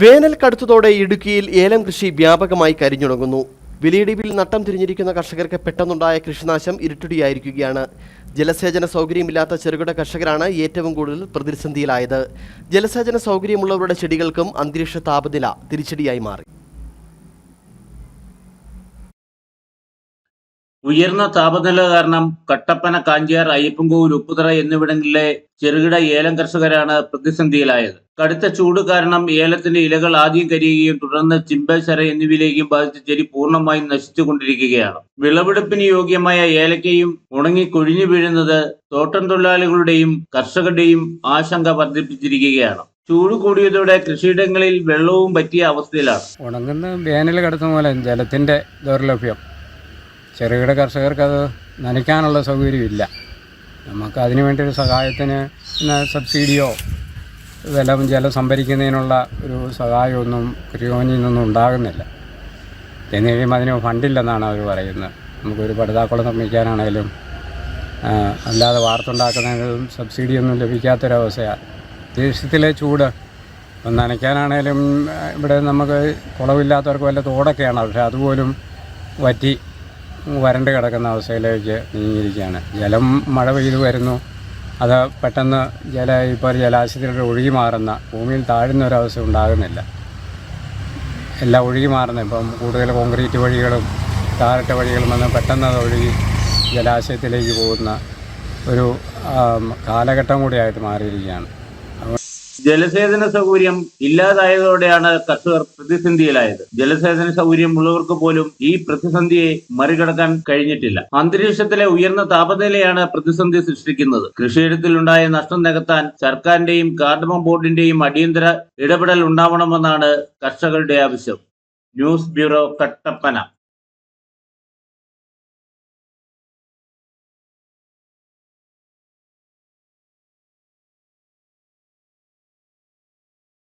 വേനൽ കടുത്തതോടെ ഇടുക്കിയിൽ ഏലം കൃഷി വ്യാപകമായി കരിഞ്ഞുടങ്ങുന്നു. വിലയിടിവിൽ നട്ടം തിരിഞ്ഞിരിക്കുന്ന കർഷകർക്ക് പെട്ടെന്നുണ്ടായ കൃഷിനാശം ഇരുട്ടടിയായിരിക്കുകയാണ്. ജലസേചന സൗകര്യമില്ലാത്ത ചെറുകിട കർഷകരാണ് ഏറ്റവും കൂടുതൽ പ്രതിസന്ധിയിലായത്. ജലസേചന സൗകര്യമുള്ളവരുടെ ചെടികൾക്കും അന്തരീക്ഷ താപനില തിരിച്ചടിയായി മാറി. ഉയർന്ന താപനില കാരണം കട്ടപ്പന, കാഞ്ചിയാർ, അയ്യപ്പൻകോവിൽ, ഉപ്പുതറ എന്നിവിടങ്ങളിലെ ചെറുകിട ഏലം കർഷകരാണ് പ്രതിസന്ധിയിലായത്. കടുത്ത ചൂട് കാരണം ഏലത്തിന്റെ ഇലകൾ ആദ്യം കരിയുകയും തുടർന്ന് ചിമ്പ, ശര എന്നിവയിലേക്കും ബാധിച്ച ചെടി പൂർണ്ണമായും നശിച്ചുകൊണ്ടിരിക്കുകയാണ്. വിളവെടുപ്പിന് യോഗ്യമായ ഏലക്കയും ഉണങ്ങി കൊഴിഞ്ഞു വീഴുന്നത് തോട്ടം തൊഴിലാളികളുടെയും കർഷകരുടെയും ആശങ്ക വർദ്ധിപ്പിച്ചിരിക്കുകയാണ്. ചൂട് കൂടിയതോടെ കൃഷിയിടങ്ങളിൽ വെള്ളവും പറ്റിയ അവസ്ഥയിലാണ്. ഉണങ്ങുന്ന വേനൽ കടുത്ത മൂലം ജലത്തിന്റെ ദൗർലഭ്യം ചെറുകിട കർഷകർക്ക് അത് നനയ്ക്കാനുള്ള സൗകര്യമില്ല. നമുക്ക് അതിനു വേണ്ടി ഒരു സഹായത്തിന് സബ്സിഡിയോ ജലം സംഭരിക്കുന്നതിനുള്ള ഒരു സഹായമൊന്നും കൃഷിഭവനിൽ നിന്നൊന്നും ഉണ്ടാകുന്നില്ല. എന്ന് കഴിയുമ്പോൾ അതിന് ഫണ്ടില്ലെന്നാണ് അവർ പറയുന്നത്. നമുക്കൊരു പടുതാക്കുളം നിർമ്മിക്കാനാണെങ്കിലും അല്ലാതെ വാർത്തുണ്ടാക്കുന്നതിനും സബ്സിഡിയൊന്നും ലഭിക്കാത്തൊരവസ്ഥയാണ്. ദേശത്തിലെ ചൂട് നനയ്ക്കാനാണേലും ഇവിടെ നമുക്ക് കുളമില്ലാത്തവർക്ക് വല്ല തോടൊക്കെയാണ്, പക്ഷേ അതുപോലും വറ്റി വരണ്ട് കിടക്കുന്ന അവസ്ഥയിലേക്ക് നീങ്ങിയിരിക്കുകയാണ്. ജലം മഴ പെയ്തു വരുന്നു, അത് പെട്ടെന്ന് ഇപ്പോൾ ജലാശയത്തിലൂടെ ഒഴുകി മാറുന്ന, ഭൂമിയിൽ താഴുന്ന ഒരവസ്ഥ ഉണ്ടാകുന്നില്ല. എല്ലാം ഒഴുകി മാറുന്ന, ഇപ്പം കൂടുതൽ കോൺക്രീറ്റ് വഴികളും ടാറിട്ട വഴികളും വന്ന് പെട്ടെന്ന് അത് ഒഴുകി ജലാശയത്തിലേക്ക് പോകുന്ന ഒരു കാലഘട്ടം കൂടിയായിട്ട് മാറിയിരിക്കുകയാണ്. ജലസേചന സൗകര്യം ഇല്ലാതായതോടെയാണ് കർഷകർ പ്രതിസന്ധിയിലായത്. ജലസേചന സൗകര്യം ഉള്ളവർക്ക് പോലും ഈ പ്രതിസന്ധിയെ മറികടക്കാൻ കഴിഞ്ഞിട്ടില്ല. അന്തരീക്ഷത്തിലെ ഉയർന്ന താപനിലയാണ് പ്രതിസന്ധി സൃഷ്ടിക്കുന്നത്. കൃഷിയിടത്തിലുണ്ടായ നഷ്ടം നികത്താൻ സർക്കാരിന്റെയും കാർഡമം ബോർഡിന്റെയും അടിയന്തര ഇടപെടൽ ഉണ്ടാവണമെന്നാണ് കർഷകരുടെ ആവശ്യം. News bureau, Kattappana.